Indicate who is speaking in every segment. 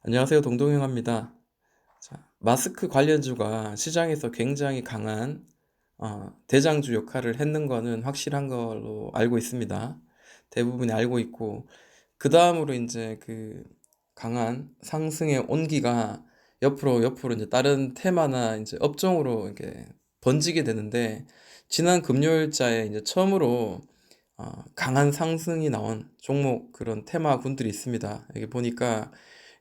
Speaker 1: 안녕하세요. 동동영화입니다. 자, 마스크 관련주가 시장에서 굉장히 강한 대장주 역할을 했는 거는 확실한 걸로 알고 있습니다. 대부분이 알고 있고, 그 다음으로 이제 그 강한 상승의 온기가 옆으로 이제 다른 테마나 이제 업종으로 이렇게 번지게 되는데, 지난 금요일자에 이제 처음으로 강한 상승이 나온 종목 그런 테마군들이 있습니다. 여기 보니까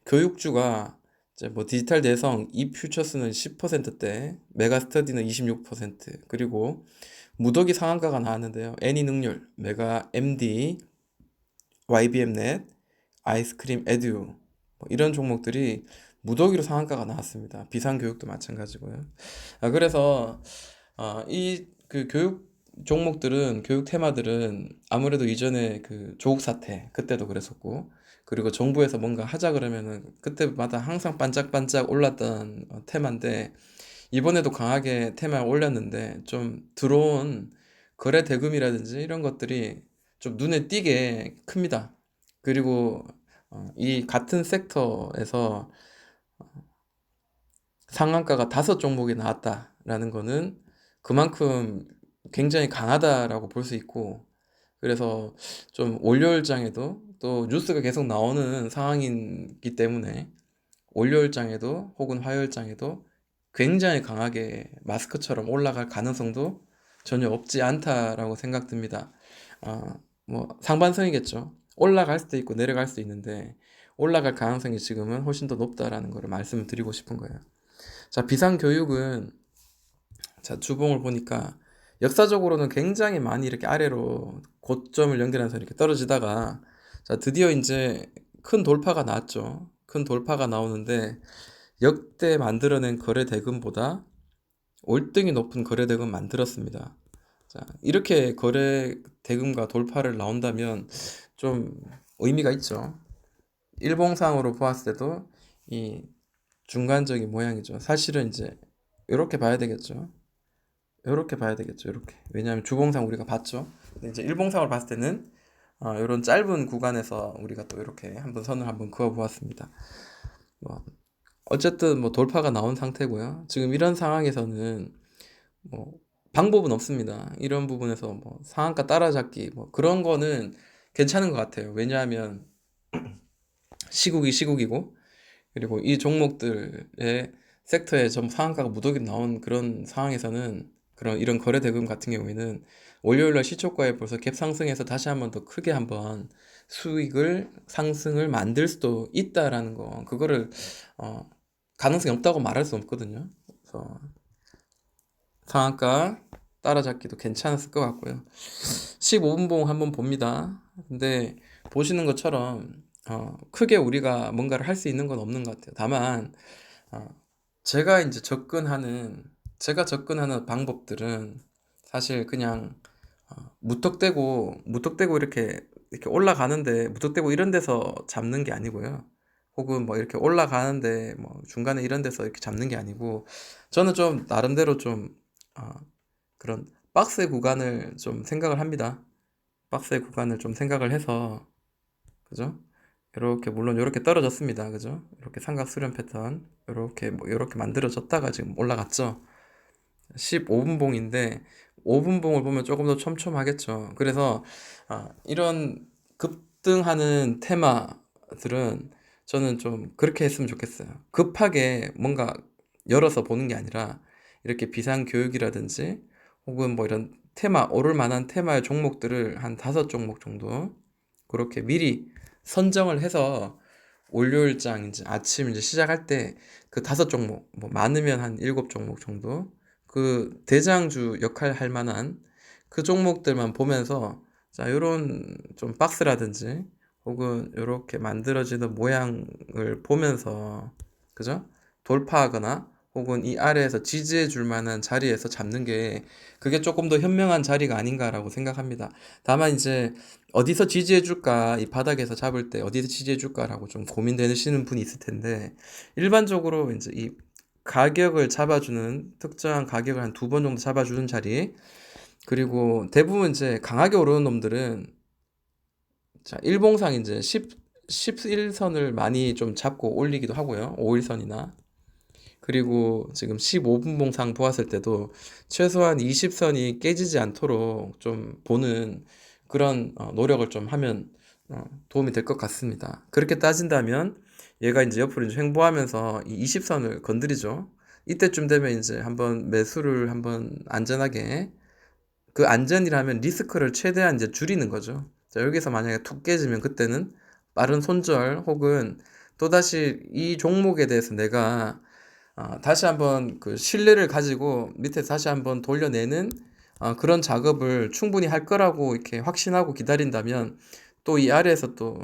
Speaker 1: 교육주가 이제 뭐 디지털 대성 이퓨처스는 10%대, 메가스터디는 26%, 그리고 무더기 상한가가 나왔는데요. 애니능률, 메가 MD, YBM넷, 아이스크림 에듀 뭐 이런 종목들이 무더기로 상한가가 나왔습니다. 비상교육도 마찬가지고요. 그래서 이 그 교육 종목들은 교육 테마들은 아무래도 이전에 그 조국 사태 그때도 그랬었고, 그리고 정부에서 뭔가 하자 그러면은 그때마다 항상 반짝반짝 올랐던 테마인데, 이번에도 강하게 테마 올렸는데 좀 들어온 거래 대금이라든지 이런 것들이 좀 눈에 띄게 큽니다. 그리고 이 같은 섹터에서 상한가가 5종목이 나왔다라는 거는 그만큼 굉장히 강하다라고 볼 수 있고, 그래서 좀 월요일장에도 또 뉴스가 계속 나오는 상황이기 때문에 월요일장에도 혹은 화요일장에도 굉장히 강하게 마스크처럼 올라갈 가능성도 전혀 없지 않다라고 생각됩니다. 뭐 상반성이겠죠. 올라갈 수도 있고 내려갈 수도 있는데, 올라갈 가능성이 지금은 훨씬 더 높다라는 것을 말씀드리고 싶은 거예요. 자, 비상교육은, 자, 주봉을 보니까 역사적으로는 굉장히 많이 이렇게 아래로 고점을 연결해서 이렇게 떨어지다가, 자, 드디어 이제 큰 돌파가 나왔죠. 큰 돌파가 나오는데, 역대 만들어낸 거래 대금보다 월등히 높은 거래 대금 만들었습니다. 자, 이렇게 거래 대금과 돌파를 나온다면 좀 의미가 있죠. 일봉상으로 보았을 때도 이 중간적인 모양이죠. 사실은 이제 이렇게 봐야 되겠죠. 이렇게 봐야 되겠죠. 이렇게. 왜냐하면 주봉상 우리가 봤죠. 근데 이제 일봉상으로 봤을 때는 이런 짧은 구간에서 우리가 또 이렇게 한번 선을 한번 그어 보았습니다. 뭐 어쨌든 뭐 돌파가 나온 상태고요. 지금 이런 상황에서는 뭐 방법은 없습니다. 이런 부분에서 뭐 상한가 따라잡기 뭐 그런 거는 괜찮은 것 같아요. 왜냐하면 시국이 시국이고, 그리고 이 종목들의 섹터에 좀 상한가가 무더기 나온 그런 상황에서는, 그런 이런 거래 대금 같은 경우에는 월요일날 시초가에 벌써 갭 상승해서 다시 한번 더 크게 한번 수익을 상승을 만들 수도 있다라는 거, 그거를 어, 가능성이 없다고 말할 수 없거든요. 그래서 상한가 따라잡기도 괜찮았을 것 같고요. 15분봉 한번 봅니다. 근데 보시는 것처럼 크게 우리가 뭔가를 할 수 있는 건 없는 것 같아요. 다만 어, 제가 이제 접근하는 방법들은 사실 그냥 무턱대고 이렇게 올라가는데 무턱대고 이런 데서 잡는 게 아니고요. 혹은 뭐 이렇게 올라가는데 뭐 중간에 이런 데서 이렇게 잡는 게 아니고, 저는 좀 나름대로 좀 어, 그런 박스의 구간을 좀 생각을 합니다. 박스의 구간을 좀 생각을 해서, 그죠? 이렇게 물론 이렇게 떨어졌습니다. 그죠? 이렇게 삼각 수렴 패턴 이렇게 뭐 이렇게 만들어졌다가 지금 올라갔죠. 15분봉인데 5분봉을 보면 조금 더 촘촘하겠죠. 그래서 이런 급등하는 테마들은 저는 좀 그렇게 했으면 좋겠어요. 급하게 뭔가 열어서 보는 게 아니라 이렇게 비상교육이라든지 혹은 뭐 이런 테마, 오를 만한 테마의 종목들을 한 5종목 정도 그렇게 미리 선정을 해서 월요일장 이제 아침 이제 시작할 때 그 5종목, 뭐 많으면 한 7종목 정도 그 대장주 역할 할 만한 그 종목들만 보면서, 자, 요런 좀 박스라든지 혹은 요렇게 만들어지는 모양을 보면서, 그죠? 돌파하거나 혹은 이 아래에서 지지해 줄 만한 자리에서 잡는 게, 그게 조금 더 현명한 자리가 아닌가라고 생각합니다. 다만 이제 어디서 지지해 줄까, 이 바닥에서 잡을 때 어디서 지지해 줄까라고 좀 고민되시는 분이 있을 텐데, 일반적으로 이제 이 가격을 잡아주는, 특정한 가격을 한 2번 정도 잡아주는 자리, 그리고 대부분 이제 강하게 오르는 놈들은, 자, 일봉상 이제 11선을 많이 좀 잡고 올리기도 하고요. 5일선이나. 그리고 지금 15분봉상 보았을 때도 최소한 20선이 깨지지 않도록 좀 보는 그런 노력을 좀 하면 도움이 될 것 같습니다. 그렇게 따진다면 얘가 이제 옆으로 이제 횡보하면서 이 20선을 건드리죠. 이때쯤 되면 이제 한번 매수를 한번 안전하게, 그 안전이라면 리스크를 최대한 이제 줄이는 거죠. 자, 여기서 만약에 툭 깨지면 그때는 빠른 손절 혹은 또다시 이 종목에 대해서 내가 다시 한번 그 신뢰를 가지고 밑에서 다시 한번 돌려내는 그런 작업을 충분히 할 거라고 이렇게 확신하고 기다린다면 또 이 아래에서 또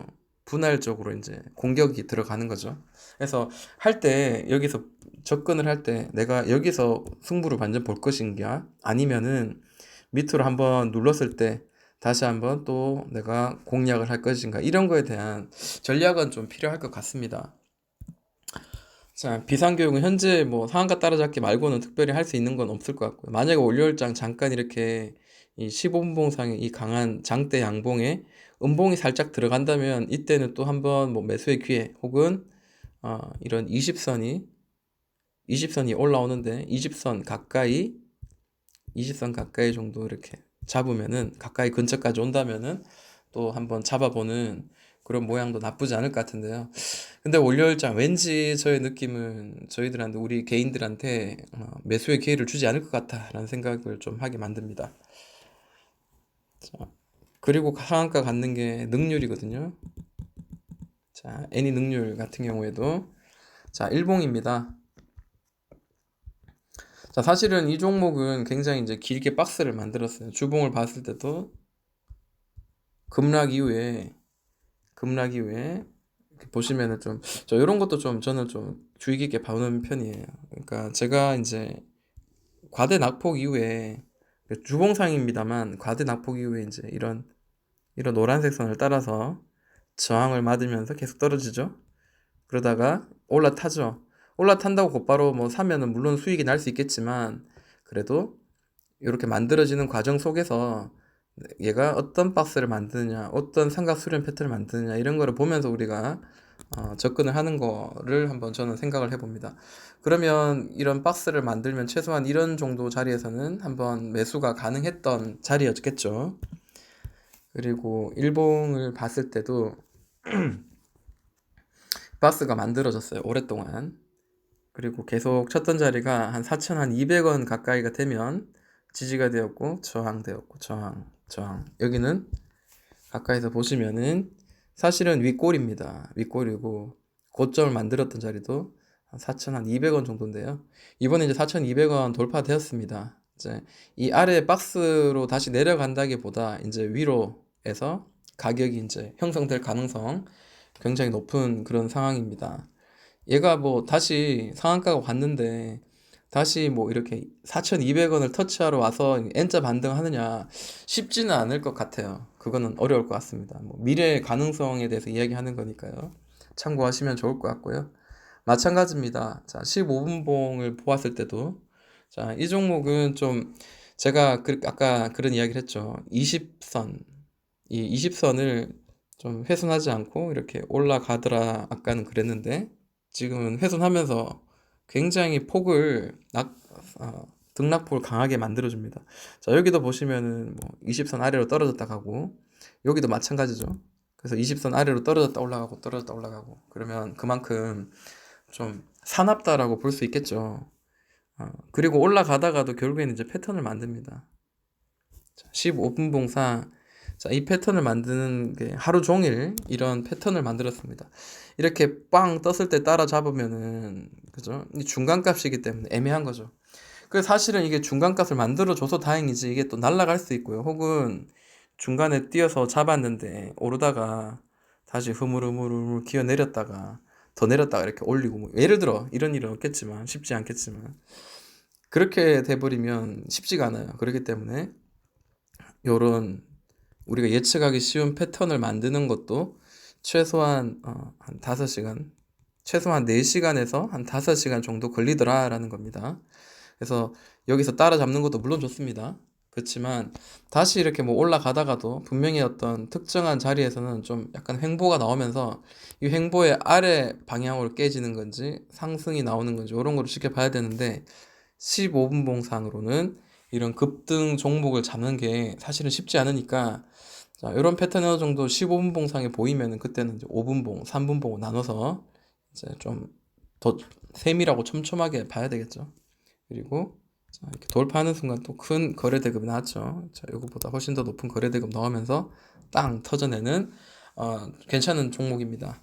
Speaker 1: 분할적으로 이제 공격이 들어가는 거죠. 그래서 할 때 여기서 접근을 할 때 내가 여기서 승부를 완전 볼 것인가 아니면은 밑으로 한번 눌렀을 때 다시 한번 또 내가 공략을 할 것인가 이런 거에 대한 전략은 좀 필요할 것 같습니다. 자, 비상교육은 현재 뭐 상한가 따라잡기 말고는 특별히 할 수 있는 건 없을 것 같고요. 만약에 월요일장 잠깐 이렇게 이 15분봉상의 이 강한 장대 양봉에 음봉이 살짝 들어간다면 이때는 또 한번 뭐 매수의 기회 혹은 이런 20선이 올라오는데 20선 가까이 정도 이렇게 잡으면은 가까이 근처까지 온다면은 또 한번 잡아보는 그런 모양도 나쁘지 않을 것 같은데요. 근데 월요일장 왠지 저의 느낌은 저희들한테 우리 개인들한테 매수의 기회를 주지 않을 것 같다라는 생각을 좀 하게 만듭니다. 자, 그리고 상한가 갖는 게 능률이거든요. 자, 애니 능률 같은 경우에도 자, 일봉입니다. 자, 사실은 이 종목은 굉장히 이제 길게 박스를 만들었어요. 주봉을 봤을 때도 급락 이후에 이렇게 보시면은 좀, 저 이런 것도 좀 저는 좀 주의 깊게 보는 편이에요. 그러니까 제가 이제 과대 낙폭 이후에 주봉상입니다만 과대 낙폭 이후에 이제 이런 노란색 선을 따라서 저항을 맞으면서 계속 떨어지죠. 그러다가 올라타죠. 올라탄다고 곧바로 뭐 사면은 물론 수익이 날 수 있겠지만 그래도 이렇게 만들어지는 과정 속에서 얘가 어떤 박스를 만드느냐, 어떤 삼각 수렴 패턴을 만드느냐 이런 거를 보면서 우리가 접근을 하는 거를 한번 저는 생각을 해봅니다. 그러면 이런 박스를 만들면 최소한 이런 정도 자리에서는 한번 매수가 가능했던 자리였겠죠. 그리고 일봉을 봤을 때도 박스가 만들어졌어요. 오랫동안. 그리고 계속 쳤던 자리가 한 4,200원 가까이가 되면 지지가 되었고 저항되었고 저항. 여기는 가까이서 보시면은 사실은 윗골입니다. 윗골이고 고점을 만들었던 자리도 한 4,200원 정도인데요. 이번에 이제 4,200원 돌파되었습니다. 이제 이 아래 박스로 다시 내려간다기보다 이제 위로에서 가격이 이제 형성될 가능성 굉장히 높은 그런 상황입니다. 얘가 뭐 다시 상한가가 왔는데 다시 뭐 이렇게 4,200원을 터치하러 와서 N자 반등하느냐 쉽지는 않을 것 같아요. 그거는 어려울 것 같습니다. 뭐 미래의 가능성에 대해서 이야기하는 거니까요. 참고하시면 좋을 것 같고요. 마찬가지입니다. 자, 15분봉을 보았을 때도 자, 이 종목은 좀 제가 아까 그런 이야기를 했죠. 20선, 이 20선을 좀 훼손하지 않고 이렇게 올라가더라 아까는 그랬는데 지금은 훼손하면서 굉장히 등락폭을 강하게 만들어줍니다. 자, 여기도 보시면은 뭐 20선 아래로 떨어졌다 가고 여기도 마찬가지죠. 그래서 20선 아래로 떨어졌다 올라가고 떨어졌다 올라가고 그러면 그만큼 좀 사납다라고 볼 수 있겠죠. 그리고 올라가다가도 결국에는 이제 패턴을 만듭니다. 15분 봉상 자, 이 패턴을 만드는 게 하루 종일 이런 패턴을 만들었습니다. 이렇게 빵 떴을 때 따라잡으면은 그죠? 이 중간값이기 때문에 애매한 거죠. 그래서 사실은 이게 중간값을 만들어줘서 다행이지 이게 또 날아갈 수 있고요. 혹은 중간에 뛰어서 잡았는데 오르다가 다시 흐물흐물 기어 내렸다가 더 내렸다가 이렇게 올리고 뭐 예를 들어 이런 일은 없겠지만 쉽지 않겠지만 그렇게 돼버리면 쉽지가 않아요. 그렇기 때문에 요런 우리가 예측하기 쉬운 패턴을 만드는 것도 최소한 한 5시간, 최소한 4시간에서 한 5시간 정도 걸리더라라는 겁니다. 그래서 여기서 따라잡는 것도 물론 좋습니다. 그렇지만 다시 이렇게 뭐 올라가다가도 분명히 어떤 특정한 자리에서는 좀 약간 횡보가 나오면서 이 횡보의 아래 방향으로 깨지는 건지 상승이 나오는 건지 이런 거를 지켜봐야 되는데 15분 봉상으로는 이런 급등 종목을 잡는 게 사실은 쉽지 않으니까 자, 이런 패턴이 어느 정도 15분 봉상에 보이면은 그때는 이제 5분 봉, 3분 봉 나눠서 이제 좀 더 세밀하고 촘촘하게 봐야 되겠죠. 그리고 자, 이렇게 돌파하는 순간 또 큰 거래 대금이 나왔죠. 자, 이거보다 훨씬 더 높은 거래 대금 나오면서 땅 터져내는 괜찮은 종목입니다.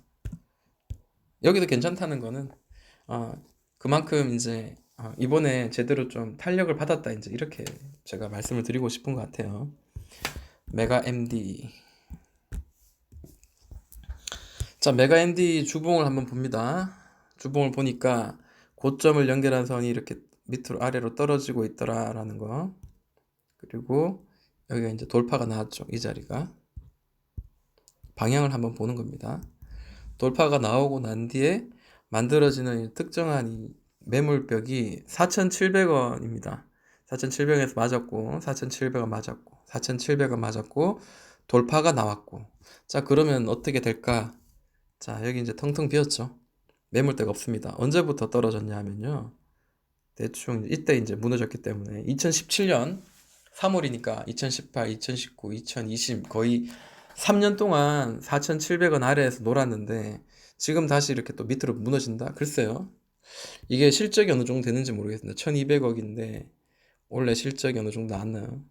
Speaker 1: 여기도 괜찮다는 거는 어, 그만큼 이제 이번에 제대로 좀 탄력을 받았다 이제 이렇게 제가 말씀을 드리고 싶은 것 같아요. 메가 MD. 자, 메가 MD 주봉을 한번 봅니다. 주봉을 보니까 고점을 연결한 선이 이렇게 밑으로 아래로 떨어지고 있더라라는 거. 그리고 여기가 이제 돌파가 나왔죠. 이 자리가. 방향을 한번 보는 겁니다. 돌파가 나오고 난 뒤에 만들어지는 이 특정한 이 매물벽이 4,700원입니다. 4,700원에서 맞았고, 4,700원 맞았고, 4,700원 맞았고, 돌파가 나왔고. 자, 그러면 어떻게 될까? 자, 여기 이제 텅텅 비었죠. 매물대가 없습니다. 언제부터 떨어졌냐 하면요. 대충 이때 이제 무너졌기 때문에 2017년 3월이니까 2018, 2019, 2020 거의 3년 동안 4,700원 아래에서 놀았는데 지금 다시 이렇게 또 밑으로 무너진다? 글쎄요. 이게 실적이 어느 정도 되는지 모르겠습니다. 1,200억인데 원래 실적이 어느 정도 나왔나요?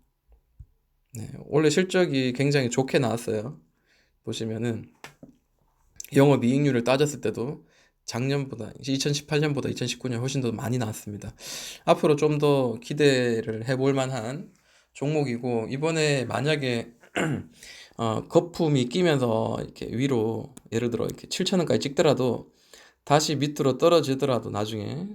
Speaker 1: 네, 원래 실적이 굉장히 좋게 나왔어요. 보시면은 영업이익률을 따졌을 때도 작년보다 2018년보다 2019년 훨씬 더 많이 나왔습니다. 앞으로 좀 더 기대를 해볼 만한 종목이고 이번에 만약에 거품이 끼면서 이렇게 위로 예를 들어 이렇게 7,000원까지 찍더라도 다시 밑으로 떨어지더라도 나중에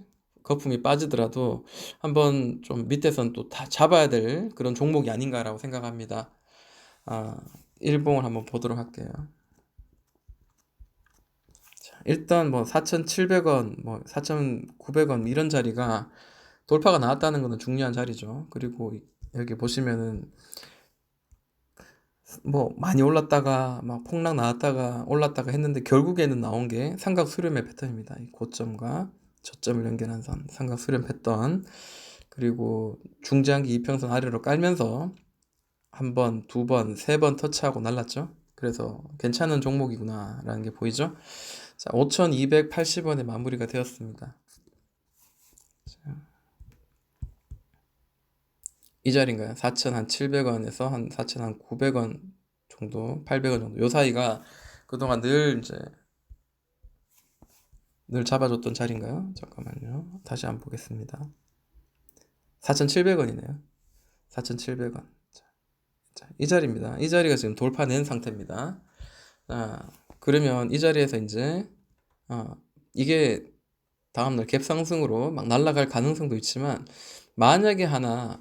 Speaker 1: 거품이 빠지더라도 한번 좀 밑에선 또 다 잡아야 될 그런 종목이 아닌가라고 생각합니다. 아, 일봉을 한번 보도록 할게요. 일단 뭐 4,700원, 뭐 4,900원 이런 자리가 돌파가 나왔다는 것은 중요한 자리죠. 그리고 여기 보시면은 뭐 많이 올랐다가 막 폭락 나왔다가 올랐다가 했는데 결국에는 나온 게 삼각 수렴의 패턴입니다. 이 고점과 저점을 연결한 선, 삼각 수렴 패턴. 그리고 중장기 이평선 아래로 깔면서 한 번, 두 번, 세 번 터치하고 날랐죠. 그래서 괜찮은 종목이구나라는 게 보이죠. 자, 5,280원에 마무리가 되었습니다. 자, 이 자리인가요? 4,700원에서 한 4,900원 정도, 800원 정도. 요 사이가 그동안 늘 잡아줬던 자리인가요? 잠깐만요. 다시 한번 보겠습니다. 4,700원이네요. 4,700원. 자, 이 자리입니다. 이 자리가 지금 돌파낸 상태입니다. 자, 그러면 이 자리에서 이제 이게 다음날 갭상승으로 막 날아갈 가능성도 있지만 만약에 하나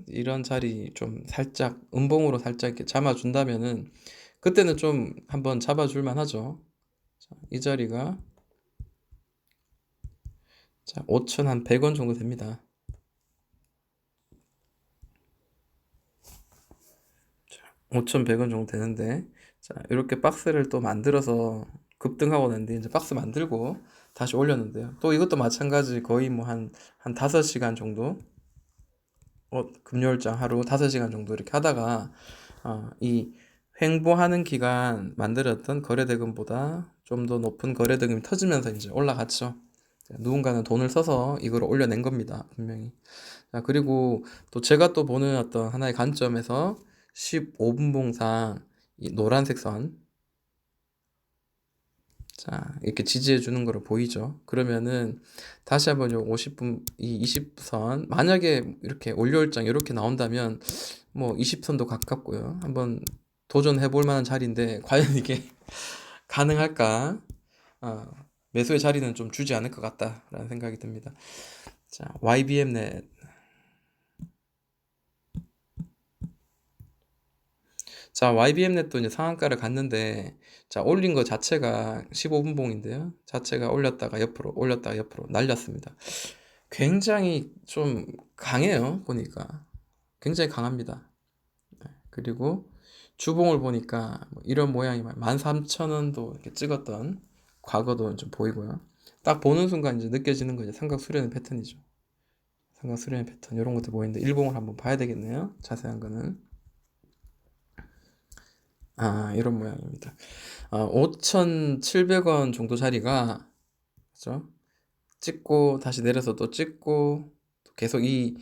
Speaker 1: 이런 자리 좀 살짝 음봉으로 살짝 이렇게 잡아준다면은 그때는 좀 한번 잡아줄 만하죠. 자, 이 자리가 자, 5,100원 정도 됩니다. 5,100원 정도 되는데 자, 이렇게 박스를 또 만들어서 급등하고 난 뒤에 이제 박스 만들고 다시 올렸는데요. 또 이것도 마찬가지 거의 뭐 한 5시간 정도 금요일장 하루 5시간 정도 이렇게 하다가 이 횡보하는 기간 만들었던 거래대금보다 좀 더 높은 거래대금이 터지면서 이제 올라갔죠. 누군가는 돈을 써서 이걸 올려낸 겁니다. 분명히. 자, 그리고 또 제가 또 보는 어떤 하나의 관점에서 15분 봉상 이 노란색 선 자, 이렇게 지지해 주는 거로 보이죠. 그러면은 다시 한번 요 50분 이 20선 만약에 이렇게 월요일장 이렇게 나온다면 뭐 20선도 가깝고요. 한번 도전해 볼 만한 자리인데 과연 이게 가능할까? 아, 매수의 자리는 좀 주지 않을 것 같다라는 생각이 듭니다. 자, YBM넷. 자, YBM넷도 이제 상한가를 갔는데 자, 올린 거 자체가 15분 봉인데요. 자체가 올렸다가 옆으로 올렸다가 옆으로 날렸습니다. 굉장히 좀 강해요, 보니까. 굉장히 강합니다. 그리고 주봉을 보니까 뭐 이런 모양이 13,000원도 이렇게 찍었던 과거도 좀 보이고요. 딱 보는 순간 이제 느껴지는 거 이제 삼각 수렴의 패턴이죠. 삼각 수렴의 패턴 이런 것도 보이는데 일봉을 한번 봐야 되겠네요. 자세한 거는 이런 모양입니다. 5,700원 정도 자리가 그죠? 찍고 다시 내려서 또 찍고 또 계속 이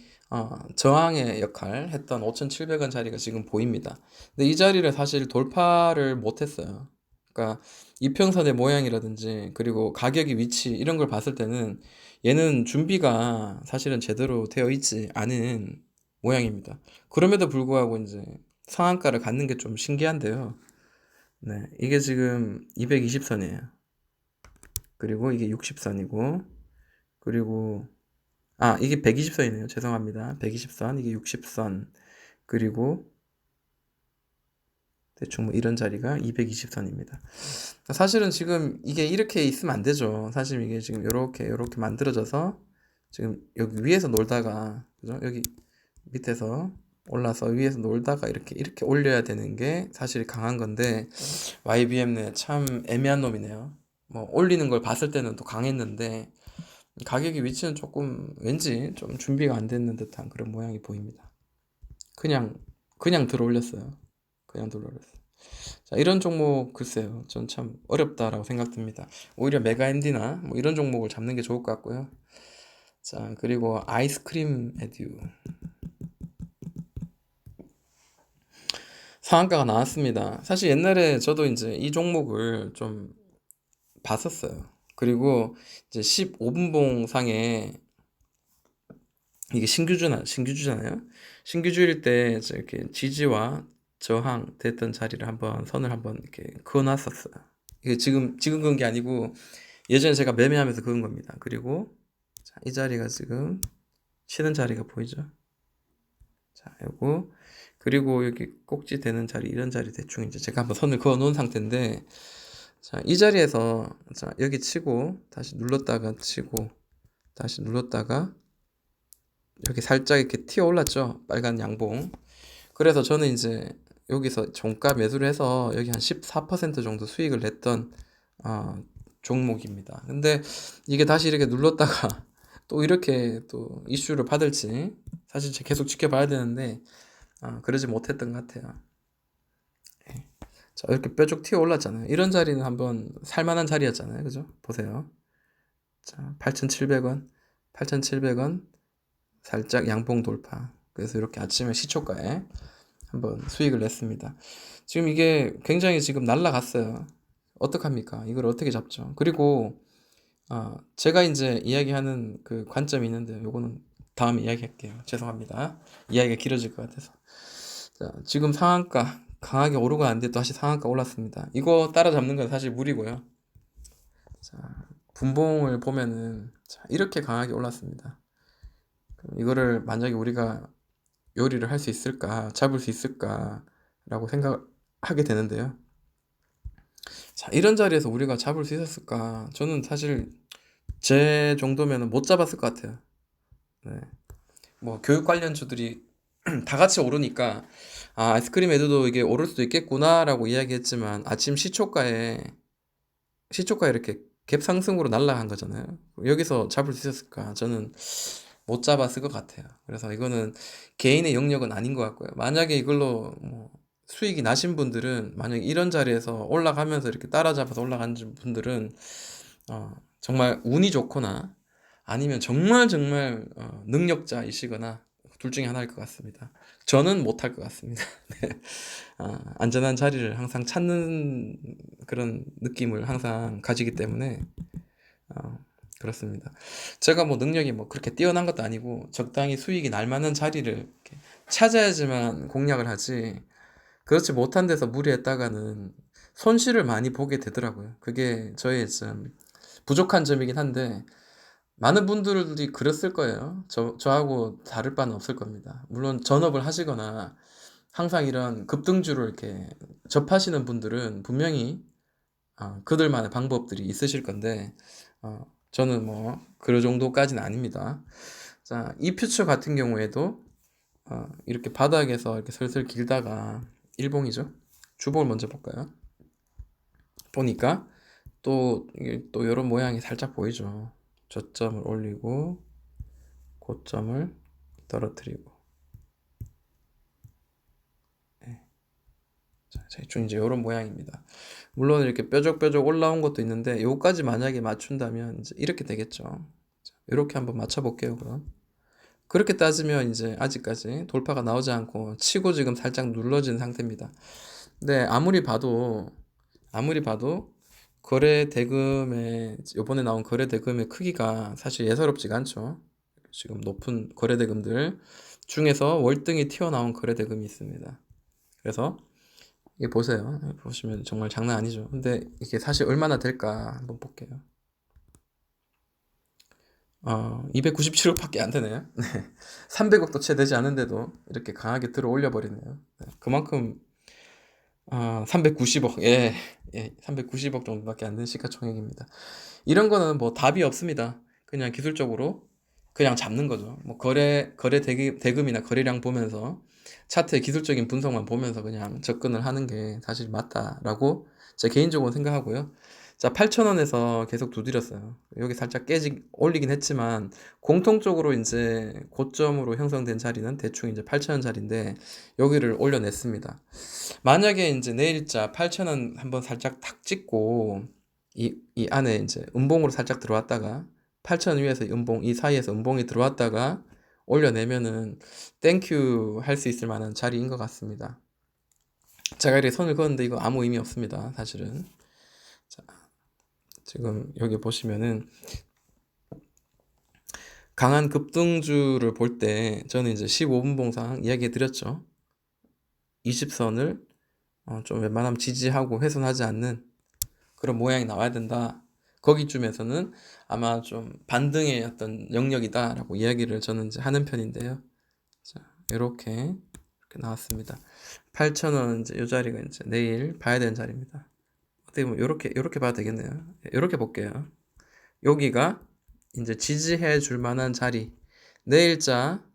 Speaker 1: 저항의 역할 했던 5,700원 자리가 지금 보입니다. 근데 이 자리를 사실 돌파를 못했어요. 그러니까 이평선의 모양이라든지 그리고 가격의 위치 이런 걸 봤을 때는 얘는 준비가 사실은 제대로 되어 있지 않은 모양입니다. 그럼에도 불구하고 이제 상한가를 갖는 게 좀 신기한데요. 네, 이게 지금 220선이에요. 그리고 이게 60선이고 그리고 이게 120선이네요. 죄송합니다. 120선, 이게 60선, 그리고 대충 뭐 이런 자리가 220선입니다. 사실은 지금 이게 이렇게 있으면 안 되죠. 사실 이게 지금 요렇게 만들어져서 지금 여기 위에서 놀다가 그죠? 여기 밑에서 올라서 위에서 놀다가 이렇게 올려야 되는 게 사실 강한 건데 YBM네 참 애매한 놈이네요. 뭐 올리는 걸 봤을 때는 또 강했는데 가격의 위치는 조금 왠지 좀 준비가 안 됐는 듯한 그런 모양이 보입니다. 그냥 들어 올렸어요. 그냥 들어 올렸어요. 자, 이런 종목 글쎄요. 전 참 어렵다라고 생각됩니다. 오히려 메가앤디나 뭐 이런 종목을 잡는 게 좋을 것 같고요. 자, 그리고 아이스크림 에듀 상한가가 나왔습니다. 사실 옛날에 저도 이제 이 종목을 좀 봤었어요. 그리고 이제 15분봉 상에 이게 신규주잖아요. 신규주일 때 이렇게 지지와 저항 됐던 자리를 선을 한번 이렇게 그어놨었어요. 이게 지금 그은 게 아니고 예전에 제가 매매하면서 그은 겁니다. 그리고 자, 이 자리가 지금 치는 자리가 보이죠? 자, 요거 그리고 여기 꼭지 되는 자리 이런 자리 대충 이제 제가 한번 선을 그어 놓은 상태인데 자, 이 자리에서 자, 여기 치고 다시 눌렀다가 치고 다시 눌렀다가 여기 살짝 이렇게 튀어 올랐죠. 빨간 양봉. 그래서 저는 이제 여기서 종가 매수를 해서 여기 한 14% 정도 수익을 냈던 종목입니다. 근데 이게 다시 이렇게 눌렀다가 또 이렇게 또 이슈를 받을지 사실 계속 지켜봐야 되는데 그러지 못했던 것 같아요. 예. 자, 이렇게 뾰족 튀어 올랐잖아요. 이런 자리는 한번 살만한 자리였잖아요. 그죠? 보세요. 자, 8,700원, 8,700원 살짝 양봉 돌파. 그래서 이렇게 아침에 시초가에 한번 수익을 냈습니다. 지금 이게 굉장히 지금 날라갔어요. 어떡합니까? 이걸 어떻게 잡죠? 그리고 제가 이제 이야기하는 그 관점이 있는데 요거는 다음에 이야기할게요. 죄송합니다. 이야기가 길어질 것 같아서. 자, 지금 상한가 강하게 오르고 났는데 또 다시 상한가 올랐습니다. 이거 따라잡는 건 사실 무리고요. 자, 분봉을 보면은 자, 이렇게 강하게 올랐습니다. 그럼 이거를 만약에 우리가 요리를 할 수 있을까, 잡을 수 있을까라고 생각하게 되는데요. 자, 이런 자리에서 우리가 잡을 수 있었을까? 저는 사실 제 정도면은 못 잡았을 것 같아요. 네. 뭐 교육 관련주들이 다 같이 오르니까 아이스크림 애들도 이게 오를 수도 있겠구나라고 이야기했지만 아침 시초가 이렇게 갭 상승으로 날아간 거잖아요. 여기서 잡을 수 있었을까? 저는 못 잡았을 것 같아요. 그래서 이거는 개인의 영역은 아닌 것 같고요. 만약에 이걸로 뭐 수익이 나신 분들은 만약에 이런 자리에서 올라가면서 이렇게 따라잡아서 올라간 분들은 정말 운이 좋거나 아니면 정말 능력자이시거나 둘 중에 하나일 것 같습니다. 저는 못할 것 같습니다. 네. 안전한 자리를 항상 찾는 그런 느낌을 항상 가지기 때문에 그렇습니다. 제가 뭐 능력이 뭐 그렇게 뛰어난 것도 아니고 적당히 수익이 날 만한 자리를 이렇게 찾아야지만 공략을 하지 그렇지 못한 데서 무리했다가는 손실을 많이 보게 되더라고요. 그게 저의 좀 부족한 점이긴 한데 많은 분들이 그랬을 거예요. 저하고 다를 바는 없을 겁니다. 물론 전업을 하시거나 항상 이런 급등주를 이렇게 접하시는 분들은 분명히 그들만의 방법들이 있으실 건데 저는 뭐 그 정도까지는 아닙니다. 자, 이 퓨처 같은 경우에도 이렇게 바닥에서 이렇게 슬슬 길다가 일봉이죠. 주봉을 먼저 볼까요? 보니까 또 이게 또 이런 모양이 살짝 보이죠. 저점을 올리고 고점을 떨어뜨리고. 네. 자, 대충 이제 이런 모양입니다. 물론 이렇게 뾰족뾰족 올라온 것도 있는데 요까지 만약에 맞춘다면 이제 이렇게 되겠죠. 자, 이렇게 한번 맞춰볼게요. 그럼 그렇게 따지면 이제 아직까지 돌파가 나오지 않고 치고 지금 살짝 눌러진 상태입니다. 근데 아무리 봐도 거래 대금의 요번에 나온 거래 대금의 크기가 사실 예사롭지가 않죠. 지금 높은 거래 대금들 중에서 월등히 튀어나온 거래 대금이 있습니다. 그래서 이게 보세요. 보시면 정말 장난 아니죠. 근데 이게 사실 얼마나 될까 한번 볼게요. 297억밖에 안 되네요. 네. 300억도 채 되지 않은데도 이렇게 강하게 들어 올려 버리네요. 네. 그만큼 390억. 예. 예. 390억 정도밖에 안 되는 시가총액입니다. 이런 거는 뭐 답이 없습니다. 그냥 기술적으로 그냥 잡는 거죠. 뭐 거래 대금이나 거래량 보면서 차트의 기술적인 분석만 보면서 그냥 접근을 하는 게 사실 맞다라고 제 개인적으로 생각하고요. 자, 8,000원에서 계속 두드렸어요. 여기 살짝 올리긴 했지만 공통적으로 이제 고점으로 형성된 자리는 대충 이제 8,000원 자리인데 여기를 올려냈습니다. 만약에 이제 내일자 8,000원 한번 살짝 탁 찍고 이 안에 이제 음봉으로 살짝 들어왔다가 8,000원 위에서 음봉, 이 사이에서 음봉이 들어왔다가 올려내면은 땡큐 할 수 있을 만한 자리인 것 같습니다. 제가 이렇게 선을 그었는데 이거 아무 의미 없습니다. 사실은. 자, 지금 여기 보시면은 강한 급등주를 볼 때 저는 이제 15분 봉상 이야기해 드렸죠. 20선을 좀 웬만하면 지지하고 훼손하지 않는 그런 모양이 나와야 된다. 거기쯤에서는 아마 좀 반등의 어떤 영역이다라고 이야기를 저는 이제 하는 편인데요. 자, 이렇게 나왔습니다. 8,000원 이제 이 자리가 이제 내일 봐야 되는 자리입니다. 어떻게 보면 이렇게 봐도 되겠네요. 이렇게 볼게요. 여기가 이제 지지해 줄 만한 자리. 내일자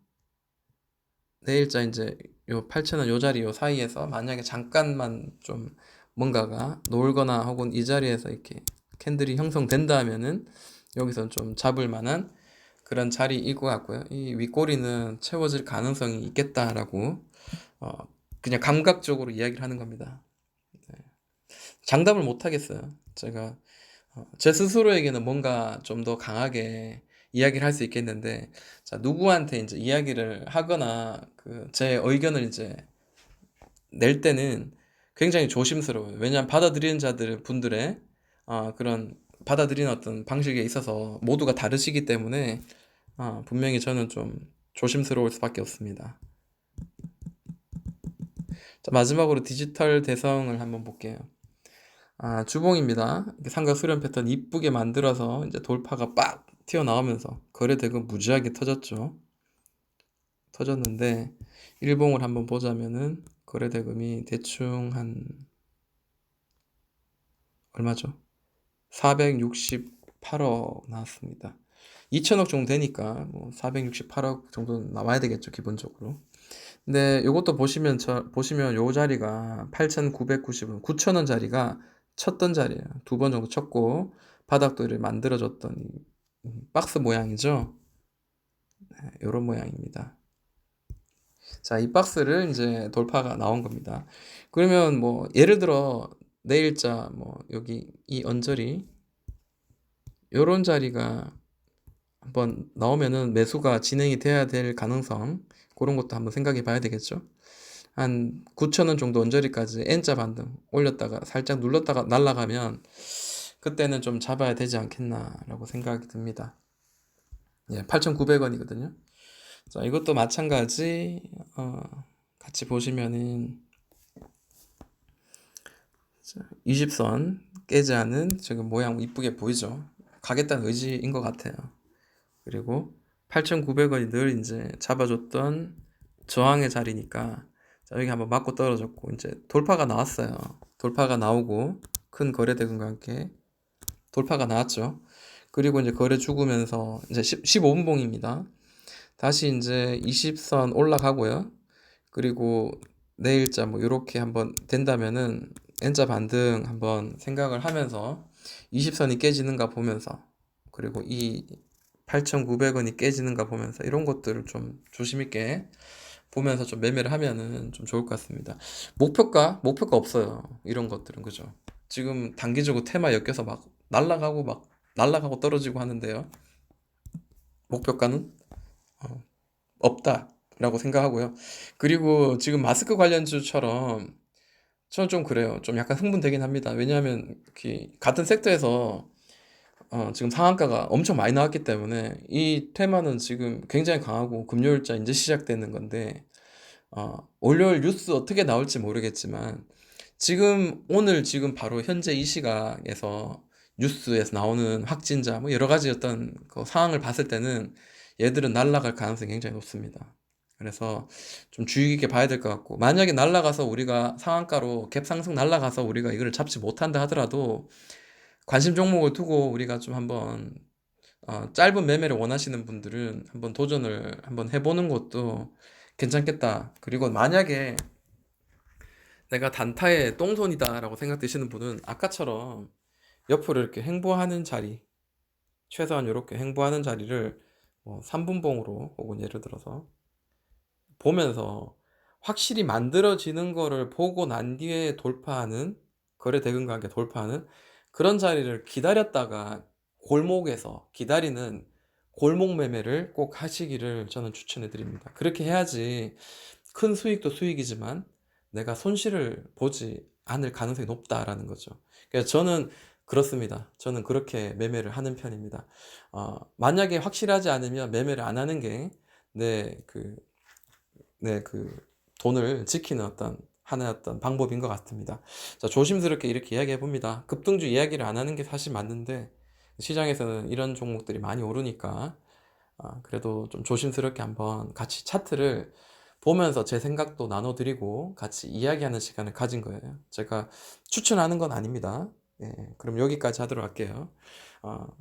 Speaker 1: 이제 요 8,000원 요 자리 요 사이에서 만약에 잠깐만 좀 뭔가가 놀거나 혹은 이 자리에서 이렇게 캔들이 형성된다면은 여기서 좀 잡을 만한 그런 자리일 것 같고요. 이 윗꼬리는 채워질 가능성이 있겠다라고 그냥 감각적으로 이야기를 하는 겁니다. 네. 장담을 못 하겠어요. 제가 제 스스로에게는 뭔가 좀 더 강하게 이야기를 할 수 있겠는데, 자, 누구한테 이제 이야기를 하거나 그 제 의견을 이제 낼 때는 굉장히 조심스러워요. 왜냐하면 받아들이는 분들의 그런 받아들이는 어떤 방식에 있어서 모두가 다르시기 때문에 분명히 저는 좀 조심스러울 수밖에 없습니다. 자, 마지막으로 디지털 대성을 한번 볼게요. 주봉입니다. 삼각 수렴 패턴 이쁘게 만들어서 이제 돌파가 빡 튀어나오면서 거래대금 무지하게 터졌는데 일봉을 한번 보자면은 거래대금이 대충 한 얼마죠? 468억 나왔습니다. 2천억 정도 되니까 뭐 468억 정도 나와야 되겠죠, 기본적으로. 근데 이것도 보시면 요 자리가 8,990원, 9,000원 자리가 쳤던 자리예요. 두 번 정도 쳤고 바닥도 이렇게 만들어졌던 박스 모양이죠. 네, 이런 모양입니다. 자, 이 박스를 이제 돌파가 나온 겁니다. 그러면 뭐 예를 들어 내일자 뭐 여기 이 언저리 요런 자리가 한번 나오면은 매수가 진행이 돼야 될 가능성 그런 것도 한번 생각해 봐야 되겠죠. 한 9,000원 정도 언저리까지 N자 반등 올렸다가 살짝 눌렀다가 날아가면 그때는 좀 잡아야 되지 않겠나라고 생각이 듭니다. 예, 8,900원이거든요. 자, 이것도 마찬가지 같이 보시면은 20선 깨지 않은 지금 모양 이쁘게 보이죠. 가겠다는 의지인 것 같아요. 그리고 8,900원이 늘 이제 잡아줬던 저항의 자리니까 자, 여기 한번 맞고 떨어졌고 이제 돌파가 나왔어요. 돌파가 나오고 큰 거래대금과 함께 돌파가 나왔죠. 그리고 이제 거래 죽으면서 이제 15분봉입니다. 다시 이제 20선 올라가고요. 그리고 내일자 뭐 요렇게 한번 된다면은 N자 반등 한번 생각을 하면서 20선이 깨지는가 보면서, 그리고 이 8,900원이 깨지는가 보면서 이런 것들을 좀 조심 있게 보면서 좀 매매를 하면은 좀 좋을 것 같습니다. 목표가 없어요. 이런 것들은, 그죠? 지금 단기적으로 테마 엮여서 막 날아가고 떨어지고 하는데요. 목표가는 없다라고 생각하고요. 그리고 지금 마스크 관련주처럼 저는 좀 그래요. 좀 약간 흥분되긴 합니다. 왜냐하면 같은 섹터에서 지금 상한가가 엄청 많이 나왔기 때문에 이 테마는 지금 굉장히 강하고 금요일자 이제 시작되는 건데, 월요일 뉴스 어떻게 나올지 모르겠지만 오늘 지금 바로 현재 이 시각에서 뉴스에서 나오는 확진자 뭐 여러 가지 어떤 그 상황을 봤을 때는 얘들은 날아갈 가능성이 굉장히 높습니다. 그래서 좀 주의 깊게 봐야 될 것 같고, 만약에 날아가서 우리가 상한가로 갭 상승 날아가서 우리가 이걸 잡지 못한다 하더라도 관심 종목을 두고 우리가 좀 한번 짧은 매매를 원하시는 분들은 한번 도전을 한번 해보는 것도 괜찮겠다. 그리고 만약에 내가 단타에 똥손이다라고 생각되시는 분은 아까처럼 옆으로 이렇게 횡보하는 자리, 최소한 이렇게 횡보하는 자리를 뭐 3분봉으로 혹은 예를 들어서 보면서 확실히 만들어지는 거를 보고 난 뒤에 돌파하는, 거래 대금 가게 돌파하는 그런 자리를 기다렸다가 골목에서 기다리는 골목 매매를 꼭 하시기를 저는 추천해 드립니다. 그렇게 해야지 큰 수익도 수익이지만 내가 손실을 보지 않을 가능성이 높다라는 거죠. 그래서 저는 그렇습니다. 저는 그렇게 매매를 하는 편입니다. 만약에 확실하지 않으면 매매를 안 하는 게 내 돈을 지키는 하나의 어떤 방법인 것 같습니다. 자, 조심스럽게 이렇게 이야기해 봅니다. 급등주 이야기를 안 하는 게 사실 맞는데 시장에서는 이런 종목들이 많이 오르니까 그래도 좀 조심스럽게 한번 같이 차트를 보면서 제 생각도 나눠드리고 같이 이야기하는 시간을 가진 거예요. 제가 추천하는 건 아닙니다. 예, 그럼 여기까지 하도록 할게요.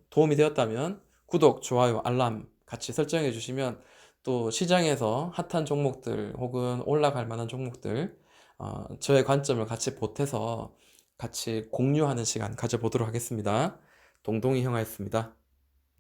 Speaker 1: 도움이 되었다면 구독, 좋아요, 알람 같이 설정해 주시면 또 시장에서 핫한 종목들 혹은 올라갈 만한 종목들, 저의 관점을 같이 보태서 같이 공유하는 시간 가져보도록 하겠습니다. 동동이 형아였습니다.